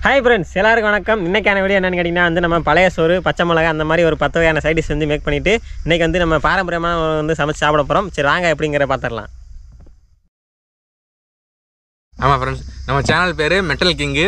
Hi friends, எல்லாருக்கும் வணக்கம். இன்றைக்கான வீடியோ என்னென்னு கேட்டிங்கன்னா நம்ம பழைய சோறு, பச்சை மிளகா அந்த மாதிரி ஒரு 10 வகையான சைட் டிஷ் மேக் பண்ணிவிட்டு இன்றைக்கி நம்ம பாரம்பரியமாக சமைச்சு சாப்பிட போகிறோம். சரி வாங்க எப்படிங்கிற பார்த்துடலாம். ஆமாம் ஃப்ரெண்ட்ஸ், நம்ம சேனல் பேர் மெட்டல் கிங்கு.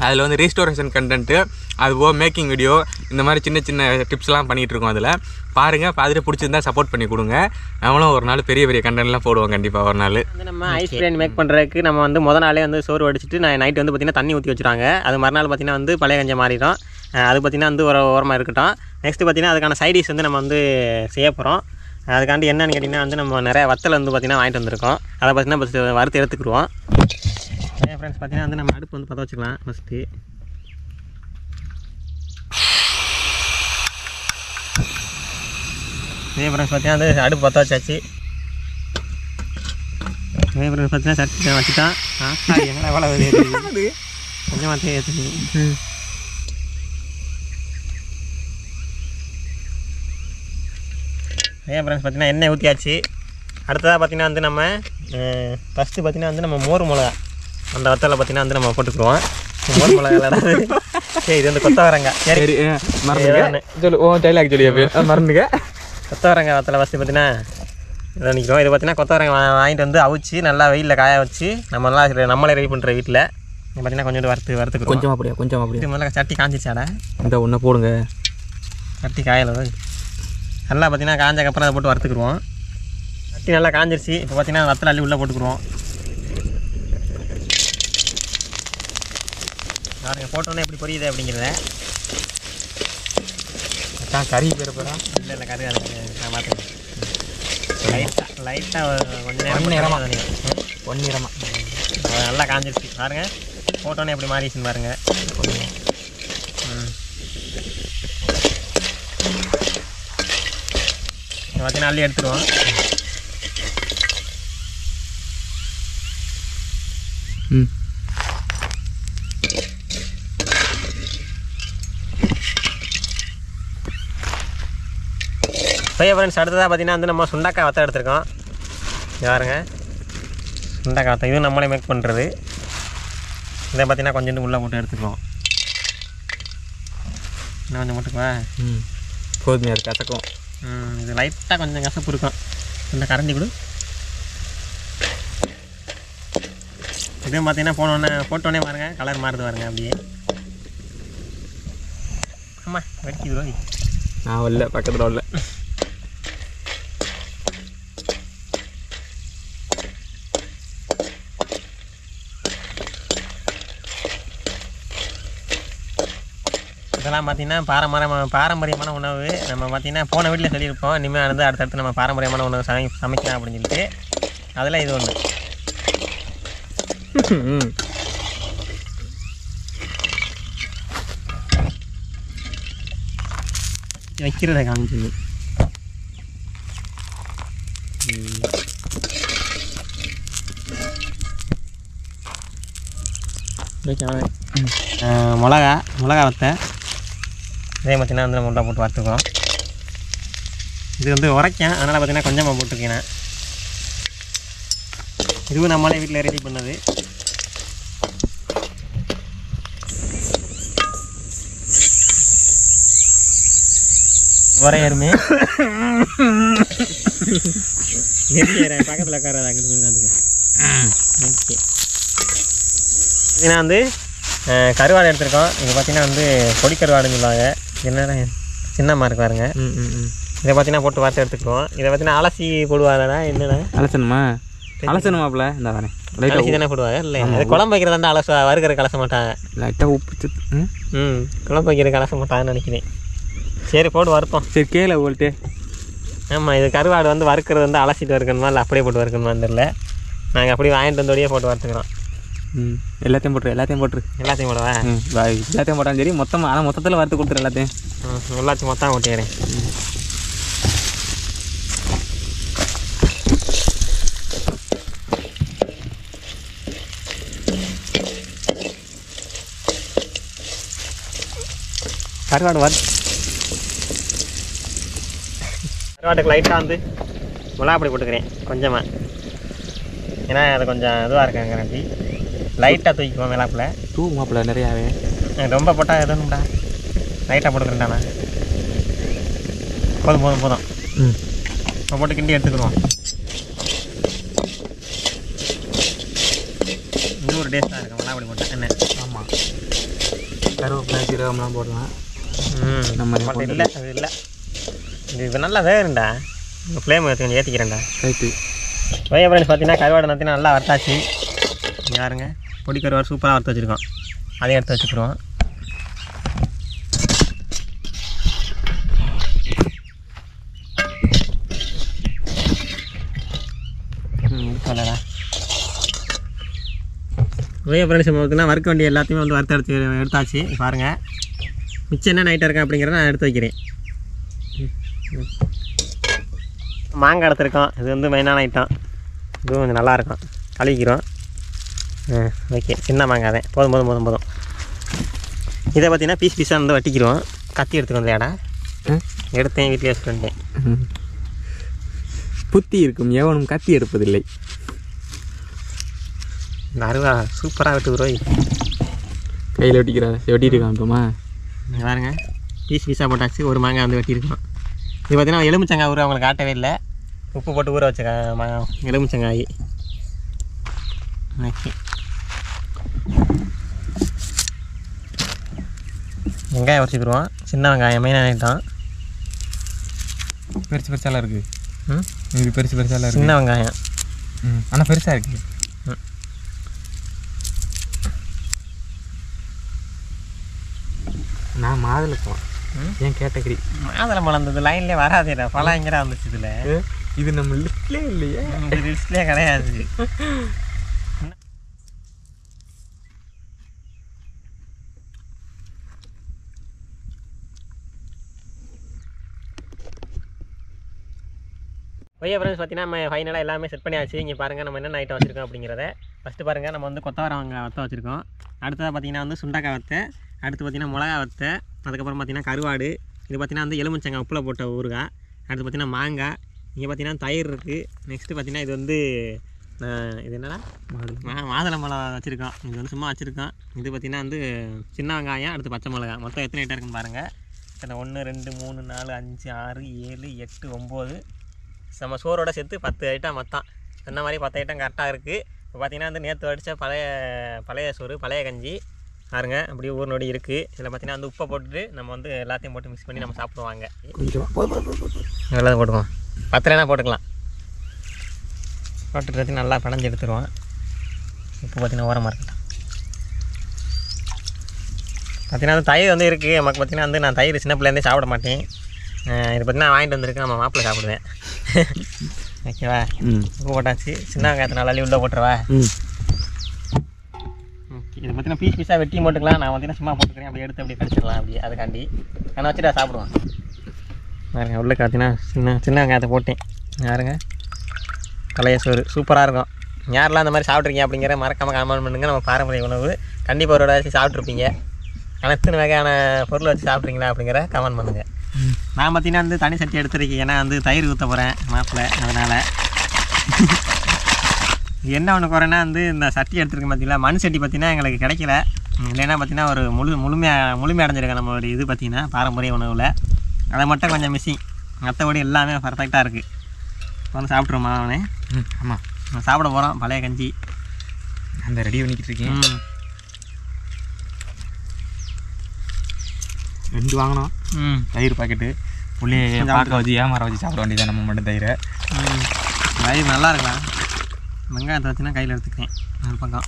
அதில் ரீஸ்டோரேஷன் கண்டென்ட்டு, அதுபோக மேக்கிங் வீடியோ, இந்த மாதிரி சின்ன சின்ன டிப்ஸ்லாம் பண்ணிகிட்ருக்கோம். அதில் பாருங்கள், பார்த்துட்டு பிடிச்சிருந்தா சப்போர்ட் பண்ணி கொடுங்க. நம்மளும் ஒரு நாள் பெரிய பெரிய கண்டென்ட்லாம் போடுவோம் கண்டிப்பாக ஒரு நாள். நம்ம ஐஸ் பிரியாணி மேக் பண்ணுறதுக்கு நம்ம முத நாளே சோறு வடிச்சிட்டு நைட்டு பார்த்திங்கன்னா தண்ணி ஊற்றி வச்சுருவாங்க. அது மறுநாள் பார்த்திங்கன்னா பழைய கஞ்சம் மாறிடும். அது பார்த்திங்கன்னா ஒரு ஓரமாக இருக்கட்டும். நெக்ஸ்ட்டு பார்த்திங்கன்னா அதுக்கான சைடிஷ் நம்ம செய்ய போகிறோம். அதுக்காண்டி என்னென்னு கேட்டிங்கன்னா நம்ம நிறைய வத்தல் பார்த்திங்கன்னா வாங்கிட்டு வந்திருக்கோம். அதை பார்த்திங்கன்னா வறுத்து எடுத்துக்கிடுவோம். ஃப்ரெண்ட்ஸ் பார்த்திங்கன்னா நம்ம அடுப்பு பற்ற வச்சுக்கலாம். ஃபஸ்ட்டு ஃப்ரெண்ட்ஸ் பார்த்திங்கன்னா அடுப்பு பற்ற வச்சாச்சு. ஃப்ரெண்ட்ஸ் பார்த்திங்கன்னா சட்டி வச்சுட்டான். என்ன எவ்வளோ கொஞ்சமாக ஏற்றி ஃப்ரெண்ட்ஸ் பார்த்திங்கன்னா எண்ணெய் ஊற்றியாச்சு. அடுத்ததாக பார்த்திங்கன்னா நம்ம ஃபஸ்ட்டு பார்த்திங்கன்னா நம்ம மோர் மிளகா அந்த வத்தலை பார்த்திங்கன்னா நம்ம போட்டுக்குருவோம். மோர் மிளகா சரி, இது கொத்தவரங்காய். சரி மறந்துங்க. கொத்தவரங்காய் வத்தலை ஃபஸ்ட்டு பார்த்திங்கன்னா இதை நிற்கிறோம். இது பார்த்திங்கன்னா கொத்தவரங்காய் வாங்கிட்டு அவிச்சு நல்லா வெயிலில் காய வச்சு நம்மளே ரெடி பண்ணுற வீட்டில் பார்த்திங்கன்னா கொஞ்சம் வறுத்துக்கிறோம். கொஞ்சம் அப்படியே முதல்ல சட்டி காஞ்சிச்சாடா இந்த ஒன்று போடுங்க. சட்டி காயலை நல்லா பார்த்திங்கன்னா காஞ்சக்கப்புறம் அதை போட்டு வறுத்துக்குருவோம். சட்டி நல்லா காஞ்சிருச்சு. இப்போ பார்த்திங்கன்னா வத்தலை அள்ளி உள்ளே போட்டுக்குருவோம். நாளைக்கு போட்டோன்னே எப்படி புரியுது அப்படிங்கிறத கறி பேர் பேரா இல்லை கறி அதை நான் பார்த்துக்கேன். லைட்டாக கொஞ்சம் நேரமாக நல்லா காஞ்சிருச்சு பாருங்கள். போட்டோன்னே எப்படி மாறிடுச்சுன்னு பாருங்கள். பார்த்தீங்கன்னா அள்ளி எடுத்துருவோம். ஃப்ரெண்ட்ஸ் அடுத்ததாக பார்த்திங்கன்னா நம்ம சுண்டக்காய் வத்தல் எடுத்துருக்கோம். பாருங்க, சுண்டக்காய் வத்தல் இதுவும் நம்மளே மேக் பண்ணுறது. இதை பார்த்திங்கன்னா கொஞ்சம் உள்ளே போட்டு எடுத்துக்குவோம். இன்னும் கொஞ்சம் போட்டுக்குவா. கோதுமையாக இருக்குது கசக்கும். இது லைட்டாக கொஞ்சம் கசப்பு இருக்கும். இந்த கரண்டி கொடு. இதுவும் பார்த்திங்கன்னா போட்டோன்னே பாருங்கள் கலர் மாறுது பாருங்கள் அப்படியே. ஆமாம் வெடிக்குது ரோஹி. நான் வரல, பக்கத்தில் வரல. இதெல்லாம் பார்த்திங்கன்னா பாரம்பரியமான உணவு. நம்ம பார்த்திங்கன்னா போன வீட்டில் சொல்லியிருப்போம். இனிமேல் அடுத்தடுத்து நம்ம பாரம்பரியமான உணவு சமைக்கலாம் அப்படின்னு சொல்லிட்டு அதில் இது ஒன்று வைக்கிறத காமிச்சு. மிளகா வத்தை இதே பார்த்திங்கன்னா நம்ம உண்டா போட்டு வறுத்துக்கிறோம். இது உரைக்கும், அதனால் பார்த்திங்கன்னா கொஞ்சமாக போட்டுருக்கேன். இதுவும் நம்மளே வீட்டில் ரெடி பண்ணது. உரையருமே பக்கத்தில் உட்காராது அங்கிட்டு போய். ஓகே, இதுனா கருவாடு எடுத்துருக்கோம். இது பார்த்திங்கன்னா பொடி கருவாடுன்னு சொல்லுவாங்க. என்னடா சின்னமாக இருக்கு பாருங்க. இதை பார்த்திங்கன்னா போட்டு வறுத்து எடுத்துக்குவோம். இதை பார்த்திங்கன்னா அலசி போடுவாங்கடா. என்னடா அலசணுமாப்பில் இந்த வரேன் அலசி தானே போடுவாங்க. இல்லை அது குழம்பு வைக்கிறதா வறுக்கிறதுக்கு அலச மாட்டாங்க. லைட்டாக உப்பு குழம்பு வைக்கிறதுக்கு அலச மாட்டாங்கன்னு நினைக்கிறேன். சரி போட்டு வறுப்போம். சரி கேள போல்ட்டு. ஆமாம், இது கருவாடு வறுக்கிறது அலசிட்டு வறுக்கணுமா இல்லை அப்படியே போட்டு வறுக்கணுமா தெரியல. நாங்கள் அப்படியே வாங்கிட்டு வந்தோடையே போட்டு வறுத்துக்கிறோம். எல்லாத்தையும் போட்டுரு. எல்லாத்தையும் போடுவேன். எல்லாத்தையும் போட்டாலும் சரி, ஆனால் மொத்தத்தில் வறுத்து கொடுத்துரு. எல்லாத்தையும் மொத்தம் ஓட்டிடுறேன். கருவாட்டுக்கு லைட்டாக மிளகாப்பொடி போட்டுக்கிறேன் கொஞ்சமாக. ஏன்னா அது கொஞ்சம் இதுவாக இருக்காங்காண்டி லைட்டாக தூக்கிக்குவோம் மேலாப்பில். மாப்பிள்ள நிறையாவே ரொம்ப போட்டால் எதுவும்டா, லைட்டாக போட்டுக்கிறேன்டாண்ணா. போதும் போதும் போதும். இப்போ போட்டு கிண்டி எடுத்துக்கிடுவோம். இது ஒரு டேஸ்ட்டாக இருக்கும் மிளகாப்பொடி போட்டு. என்ன? ஆமாம், கருவேப்பிலை சீரகம்லாம் போடலாம். நம்ம இல்லை அது இல்லை, இது நல்லா வேணுண்டா. ஃப்ளேம் கொஞ்சம் ஏற்றிக்கிறேன்டா. ரைட்டு. ஓகே ஃப்ரெண்ட்ஸ், பார்த்தீங்கன்னா கருவாடு பார்த்தீங்கன்னா நல்லா வறுத்தாச்சு. யாருங்க பொடி கருவாடு சூப்பராக வறுத்து வச்சுருக்கோம். அதையும் எடுத்து வச்சுக்கிறோம். சொல்லடா. ஓகே ஃப்ரெண்ட்ஸ், பார்த்தீங்கன்னா வறுக்க வேண்டிய எல்லாத்தையுமே வந்து வறுத்து எடுத்தாச்சு. பாருங்கள், மிச்சம் என்ன நைட்டாக இருக்கேன் அப்படிங்கிறத நான் எடுத்து வைக்கிறேன். மாங்காய் எடுத்துருக்கோம். இது வந்து மெயினான ஐட்டம். இதுவும் கொஞ்சம் நல்லாயிருக்கும். கழுவிக்கிறோம். ஓகே, சின்ன மாங்காய் தான். போதும் போதும் போதும் போதும். இதை பார்த்தீங்கன்னா பீஸ் பீஸாக வந்து வட்டிக்கிறோம். கத்தி எடுத்துக்கோ இல்லையாடா? எடுத்தேன், வீட்டில் வச்சுட்டு வந்துட்டேன். புத்தி இருக்கும், எவனும் கத்தி எடுப்பதில்லை. இந்த அருவா சூப்பராக வெட்டுக்குறோம். கையில் வெட்டிட்டு காமிப்போமா? பாருங்க, பீஸ் பீஸாக போட்டாச்சு. ஒரு மாங்காய் வந்து வெட்டியிருக்கோம். இது பார்த்தீங்கன்னா எலுமிச்சங்காய் ஊற அவங்களுக்கு காட்டவே இல்லை. உப்பு போட்டு ஊற வச்ச எலுமிச்சங்காய். ஓகே, வெங்காயம் உரிச்சிக்கிடுவோம். சின்ன வெங்காயம் மெயினாக ஐட்டம். பெருசு பெருசாலாம் இருக்குது. இது பெருசு பெருசாலாம் இருக்குது. சின்ன வெங்காயம் ஆனால் பெருசாக இருக்குது. நான் மாதுளப்பழம் ஏன் கேட்டகரி மாதுளம்பழம் இந்த லைன்லேயே வராதேடா. பழம் எங்கடா வந்துச்சு இதில்? இது நம்ம லிஸ்ட்லேயே இல்லையே. இந்த லிஸ்ட்லேயே கிடையாது. ஓகே ஃப்ரெண்ட்ஸ், பார்த்தீங்கன்னா நம்ம ஃபைனலாக எல்லாமே செட் பண்ணியாச்சு. இங்கே பாருங்கள் நம்ம என்னென்ன ஐட்டம் வச்சுருக்கோம் அப்படிங்கிறத. ஃபஸ்ட்டு பாருங்கள், நம்ம வந்து கொத்தவரங்காய் வத்த வச்சுருக்கோம். அடுத்ததாக பார்த்தீங்கன்னா வந்து சுண்டக்காய் வத்தை. அடுத்து பார்த்திங்கன்னா மிளகா வத்தை. அதுக்கப்புறம் பார்த்திங்கன்னா கருவாடு. இது பார்த்திங்கன்னா வந்து எலுமிச்சங்காய் உப்பில் போட்ட ஊறுகாய். அடுத்து பார்த்திங்கன்னா மாங்காய். இங்கே பார்த்திங்கன்னா தயிர் இருக்குது. நெக்ஸ்ட்டு பார்த்திங்கன்னா இது வந்து இது என்னடா மாதுளம்பழம் வச்சுருக்கோம். இது வந்து சும்மா வச்சுருக்கோம். இது பார்த்திங்கன்னா வந்து சின்ன வெங்காயம். அடுத்து பச்சை மிளகா. மொத்தம் எத்தனை ஐட்டம் இருக்குன்னு பாருங்கள். இத்தனை 1 2 3 4 5 6 7 8 9 நம்ம சோறோட சேர்த்து 10 ஐட்டம் மொத்தம். சொன்ன மாதிரி 10 ஐட்டம் கரெக்டாக இருக்குது. இப்போ பார்த்திங்கன்னா வந்து நேற்று வடித்த பழைய சோறு, பழைய கஞ்சி பாருங்க அப்படியே ஊர் நொடி இருக்குது. இதில் பார்த்திங்கன்னா வந்து உப்பை போட்டுட்டு நம்ம வந்து எல்லாத்தையும் போட்டு மிக்ஸ் பண்ணி நம்ம சாப்பிடுவாங்க. எல்லாத்தையும் போட்டுக்குவோம். 10 போட்டுக்கலாம். போட்டுட்டு நல்லா பிணைஞ்சு எடுத்துருவோம். உப்பு பார்த்திங்கன்னா ஓரமாக இருக்கட்டும். பார்த்திங்கன்னா வந்து தயிர் வந்து இருக்குது. நமக்கு பார்த்திங்கன்னா வந்து நான் தயிர் சின்ன பிள்ளைலேருந்தே சாப்பிட மாட்டேன். இது பார்த்திங்கன்னா வாங்கிட்டு வந்திருக்கேன். நம்ம மாப்பிள்ளை சாப்பிடுவேன். ஓகேவா? உப்பு போட்டாச்சு. சின்ன வெங்காயத்தை நல்லா உள்ளே போட்டுருவா. ஓகே, இது பார்த்திங்கன்னா பீஸ் பீஸாக வெட்டி போட்டுக்கலாம். நான் பார்த்திங்கன்னா சும்மா போட்டுக்கிறேன். அப்படியே எடுத்து அப்படியே கடிச்சிடலாம். அப்படியே அதுக்காண்டி நான் வச்சுட்டா சாப்பிடுவேன். பாருங்க, உள்ளே பார்த்தீங்கன்னா சின்ன வெங்காயத்தை போட்டேன். யாருங்க பழைய சோறு சூப்பராக இருக்கும். யாரெல்லாம் அந்த மாதிரி சாப்பிட்ருக்கீங்க அப்படிங்கிற மறக்காமல் கமெண்ட் பண்ணுங்கள். நம்ம பாரம்பரிய உணவு கண்டிப்பாக ஒரு வச்சு சாப்பிட்ருப்பீங்க. ஆனால் எத்தனை வகையான பொருள் வச்சு சாப்பிட்றீங்களா அப்படிங்கிற கமெண்ட் பண்ணுங்கள். நான் பார்த்தீங்கன்னா வந்து தனி சட்டி எடுத்துருக்கேன். ஏன்னா வந்து தயிர் ஊற்ற போகிறேன் மாப்பிள்ளை. அதனால் என்ன ஒன்று குறைன்னா வந்து இந்த சட்டி எடுத்துருக்கேன். பார்த்தீங்களா, மண் சட்டி பார்த்திங்கன்னா எங்களுக்கு கிடைக்கல. இல்லைன்னா பார்த்திங்கன்னா ஒரு முழுமை அடைஞ்சிருக்கேன் நம்மளுடைய இது பார்த்திங்கன்னா பாரம்பரிய உணவில். அதை மட்டும் கொஞ்சம் மிஸ்ஸிங். மற்றபடி எல்லாமே பர்ஃபெக்டாக இருக்குது. வந்து சாப்பிட்ருமா அவனே? ஆமாம், நான் சாப்பிட போகிறோம். பழைய கஞ்சி அந்த ரெடி பண்ணிக்கிட்டு இருக்கேன். 2 வாங்கினோம். தயிர் பாக்கெட்டு புள்ளியை பார்க்க வச்சு ஏமாற வச்சு சாப்பிட வேண்டியதான் நம்ம மட்டும் தயிரை. தயிர் நல்லா இருக்கலாம். வெங்காயத்தை வச்சுன்னா கையில் எடுத்துக்கிறேன். அது பக்கம்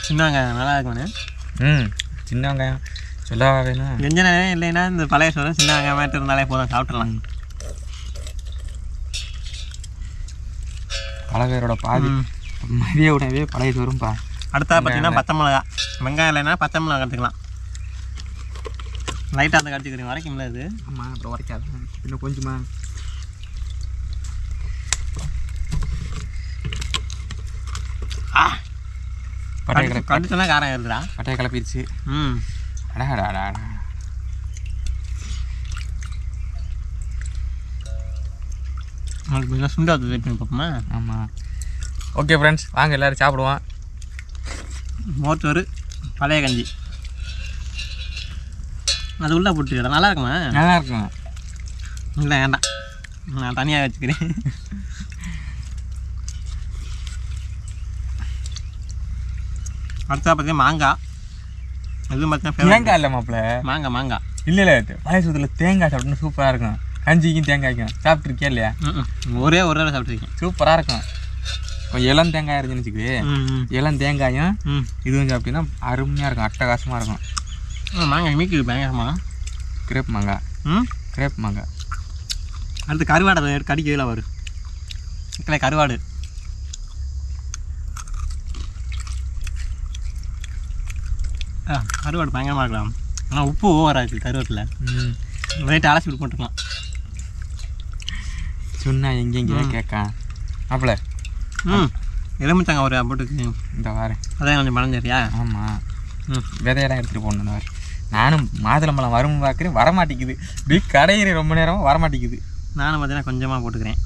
சின்ன வெங்காயம் நல்லா இருக்குமாண்ணே? சின்ன வெங்காயம் சொல்ல வேணும். வெஞ்சனவே இல்லைன்னா இந்த பழைய சோறு சின்ன வெங்காயமாட்டு இருந்தாலே போதும், சாப்பிட்றலாம். பழகரோட பாதி மதிய உணவே பழைய சோறும்பா. அடுத்தா பார்த்தீங்கன்னா பச்சை மிளகா. வெங்காயம் இல்லைன்னா பச்சை மிளகா கற்றுக்கலாம். லைட்டாக அந்த கடிச்சிக்கிறீங்க வரைக்கும்ல இது. ஆமாம், அப்புறம் வரைக்காது. இன்னும் கொஞ்சமா பட்டையை கடிச்சோன்னா காரம் இருக்குதா? பட்டையை கிளப்பிடுச்சு. கொஞ்சம் சுண்டாது வெயிட் பண்ணி பார்ப்போமா? ஆமாம். ஓகே ஃப்ரெண்ட்ஸ், வாங்க எல்லோரும் சாப்பிடுவோம். மோத்தோரு பழைய கஞ்சி அது உள்ளே போட்டு நல்லா இருக்குமா? நல்லா இருக்கும். இல்லை வேண்டாம், நான் தனியாக வச்சுக்கிறேன். அடுத்தா பார்த்தீங்கன்னா மாங்காய். எதுவும் பார்த்தீங்கன்னா தேங்காய் இல்லை மாப்பிள்ள, மாங்காய் இல்லை பாயசத்தில் தேங்காய் சாப்பிட்டுன்னு சூப்பராக இருக்கும். கஞ்சிக்கும் தேங்காய்க்கும் சாப்பிட்ருக்கியா இல்லையா? ஒரே ஒரு தடவை சாப்பிட்ருக்கேன். சூப்பராக இருக்கும். கொஞ்சம் இளம் தேங்காய் இருந்துச்சுன்னு வச்சுக்கவே, இளம் தேங்காயும் இதுவும் சாப்பிட்டீங்கன்னா அருமையாக இருக்கும், அட்டகாசமாக இருக்கும். மாங்காய் மீக்கு பயங்கரமா கிரேப் மாங்காய். கிரேப் மாங்காய். அடுத்து கருவாடை கடிக்கல வரும். இல்லை கருவாடு கருவாடு பயங்கரமாக இருக்கலாம். ஆனால் உப்பு ஓவராக இருக்குது கருவாட்டில். ரைட்டு அலசி விட்டு போட்டுக்கலாம். சொன்னா எங்கெங்கேயா கேட்கா மாப்பிள்ள. எலுமிச்சாங்க ஒரு போட்டுக்கு இந்த வாரேன். அதான் கொஞ்சம் மறந்துடுறியா? ஆமாம். விதையெல்லாம் எடுத்துகிட்டு போகணும் இந்த வாரம். நானும் மாதுளம்பழம் வரும் பார்க்குறேன், வரமாட்டேங்குது. இப்படி கடையிறேன் ரொம்ப நேரமாக வரமாட்டேங்குது. நானும் பார்த்தீங்கன்னா கொஞ்சமாக போட்டுக்கிறேன்.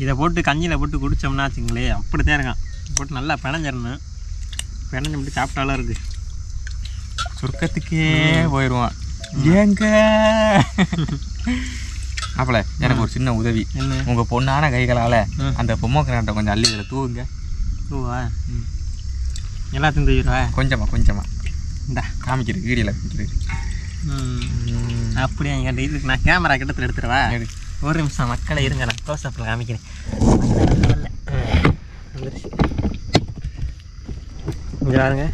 இதை போட்டு கஞ்சியில் போட்டு குடித்தோம்னா வச்சுங்களே அப்படி தான் இருக்கான். போட்டு நல்லா பிணைஞ்சிடணும். பிணைஞ்சு மட்டும் சாப்பிட்டாலும் இருக்குது. சொர்க்கத்துக்கே போயிடுவான். ஏங்க மாப்பிள்ள, எனக்கு ஒரு சின்ன உதவி. என்ன? உங்கள் பொண்ணான கைகளால் அந்த பொம்மோக்கிராட்டை கொஞ்சம் அள்ளி இதில் தூவுங்க. தூவா? எல்லாத்தையும் தூவிடுவா? கொஞ்சமாக இந்தா காமிக்கிறது, வீடியோவில் காமிக்கிறது. அப்படியே என்கிட்ட இதுக்கு நான் கேமரா கிட்டத்தில் எடுத்துருவா. ஒரு நிமிஷம் மக்களை இருங்க, நான் க்ளோஸ் அப்பில் காமிக்கிறேன். இங்கே பாருங்க,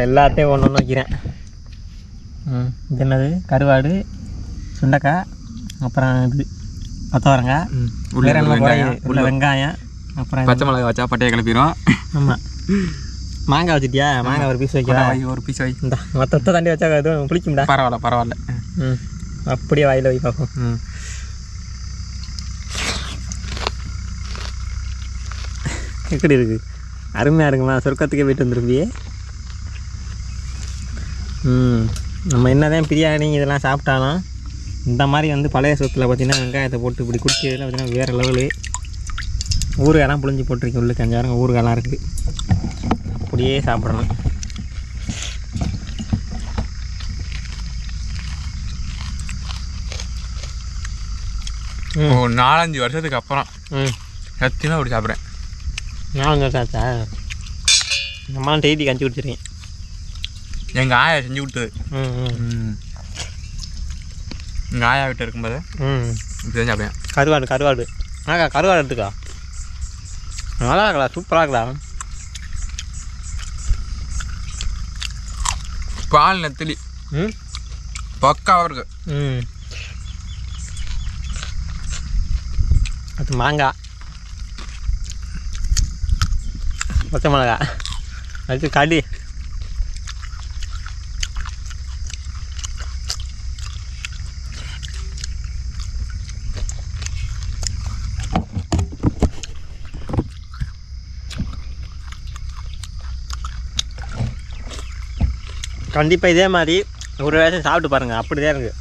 எல்லாத்தையும் ஒன்று ஒன்று வைக்கிறேன். இது என்னது? கருவாடு, சுண்டைக்காய், அப்புறம் இது கொத்தவரங்காய், உள்ள வெங்காயம், அப்புறம் பச்சை மிளகாய் வச்சா பட்டையை கிளப்பிடும். ஆமாம். மாங்காய் வச்சுட்டியா? மாங்காய் ஒரு பீஸ் வைக்கிறா. ஒரு பீஸ் வை. இந்த மொத்தத்தை தாண்டி வச்சா எதுவும் பிடிக்கும்டா. பரவாயில்ல. அப்படியே வாயில் வை பார்ப்போம். எப்படி இருக்குது? அருமையாக இருக்குமா? சொர்க்கத்துக்கே போய்ட்டு வந்துருப்பியே. நம்ம என்னதான் பிரியாணி இதெல்லாம் சாப்பிட்டாலும் இந்த மாதிரி வந்து பழைய சோத்தில் பார்த்திங்கன்னா வெங்காயத்தை போட்டு இப்படி குடிச்சதில் பார்த்திங்கன்னா வேறு லெவலு. ஊறுகாயெல்லாம் புளிஞ்சு போட்டிருக்கு. உள்ளே கஞ்சாரம் ஊறுகாயெல்லாம் இருக்குது. அப்படியே சாப்பிடணும். ஒரு 4-5 வருஷத்துக்கு அப்புறம் சத்தியமாக அப்படி சாப்பிட்றேன். 4 வருஷம் ஆச்சா? நம்மளாம் டெய்லி கஞ்சி குடிச்சிருக்கேன். எங்கள் ஆயா செஞ்சு கொடுத்தது. எங்கள் ஆயா வீட்டில் இருக்கும்போது இப்படி தான் சாப்பிடுவேன். கருவாடு கருவாடு எடுத்துக்கா. நல்லா இருக்கா? சூப்பராக இருக்கா? பால் நெத்திலி பக்காவாக இருக்கு. அது மாங்காய், பச்சை மிளகா, அது கடி. கண்டிப்பாக இதே மாதிரி ஒரு வேலை சாப்பிட்டு பாருங்கள். அப்படி தான் இருக்குது.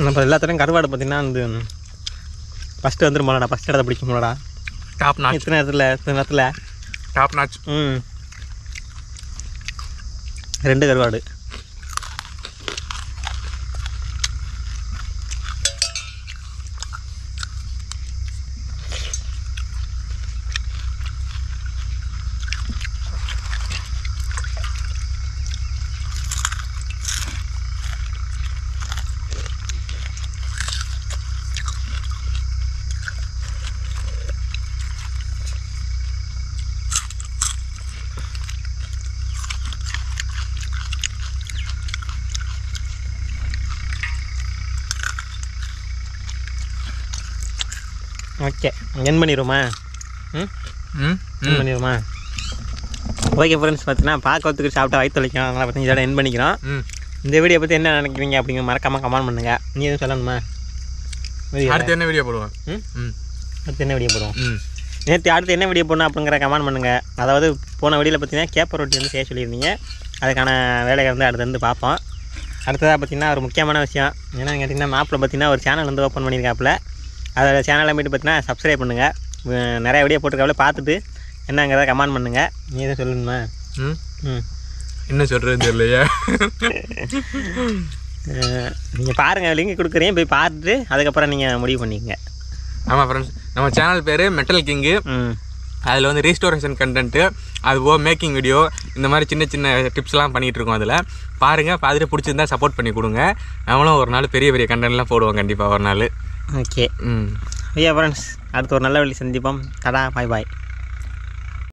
நம்ம எல்லாத்துலேயும் கருவாடு பார்த்திங்கன்னா வந்து ஃபஸ்ட்டு வந்துருமாடா, ஃபஸ்ட் இடத்த பிடிக்கும்லடா. Top notch. இத்தனை நேரத்தில் டாப் நாச். 2 கருவாடு. ஓகே, என் பண்ணிடுவோமா? என் பண்ணிடுவோமா? ஓகே ஃப்ரெண்ட்ஸ், பார்த்தீங்கன்னா பார்க்கறதுக்கு சாப்பிட்டா வயிற்று வலிக்கும். அதனால் பார்த்தீங்கன்னா இதோட என் பண்ணிக்கிறோம். இந்த வீடியோ பற்றி என்ன நினைக்கிறீங்க அப்படிங்கிற மறக்காமல் கமெண்ட் பண்ணுங்கள். நீ எதுவும் சொல்லணுமா? அடுத்து என்ன வீடியோ போடுவோம்? அடுத்து என்ன வீடியோ போடுவோம்? நேற்று அடுத்து என்ன வீடியோ போடணும் அப்படிங்கிற கமெண்ட் பண்ணுங்கள். அதாவது போன வீடியோவில் பார்த்தீங்கன்னா கேப்பர் ரொட்டி வந்து செய்ய சொல்லியிருந்தீங்க. அதுக்கான வேலையை வந்து அடுத்து வந்து பார்ப்போம். அடுத்ததாக பார்த்திங்கன்னா ஒரு முக்கியமான விஷயம் என்னென்னு கேட்டிங்கன்னா, மாப்பிள்ள பார்த்திங்கன்னா ஒரு சேனல் வந்து ஓப்பன் பண்ணியிருக்காப்புல. அதோட சேனலை போய்ட்டு பார்த்தீங்கன்னா சப்ஸ்கிரைப் பண்ணுங்கள். நிறையா வீடியோ போட்டிருக்காப்புல, பார்த்துட்டு என்னங்கிறத கமெண்ட் பண்ணுங்கள். நீ எதுவும் சொல்லணுமா? என்ன சொல்கிறது தெரியலையா? நீங்கள் பாருங்கள், லிங்க் கொடுக்குறேன், போய் பார்த்துட்டு அதுக்கப்புறம் நீங்கள் முடிவு பண்ணிக்கங்க. ஆமாம் ஃப்ரெண்ட்ஸ், நம்ம சேனல் பேர் மெட்டல் கிங்கு. அதில் வந்து ரீஸ்டோரேஷன் கண்டென்ட்டு, அதுபோக மேக்கிங் வீடியோ, இந்த மாதிரி சின்ன சின்ன டிப்ஸ்லாம் பண்ணிகிட்ருக்கோம். அதில் பாருங்கள், பார்த்துட்டு பிடிச்சிருந்தா சப்போர்ட் பண்ணி கொடுங்க. நம்மளும் ஒரு நாள் பெரிய பெரிய கண்டென்ட்லாம் போடுவோம் கண்டிப்பாக ஒரு நாள். ஓகே. ஐயா ஃப்ரெண்ட்ஸ், அடுத்து ஒரு நல்ல வழி சந்திப்போம். டடா, பாய் பாய்.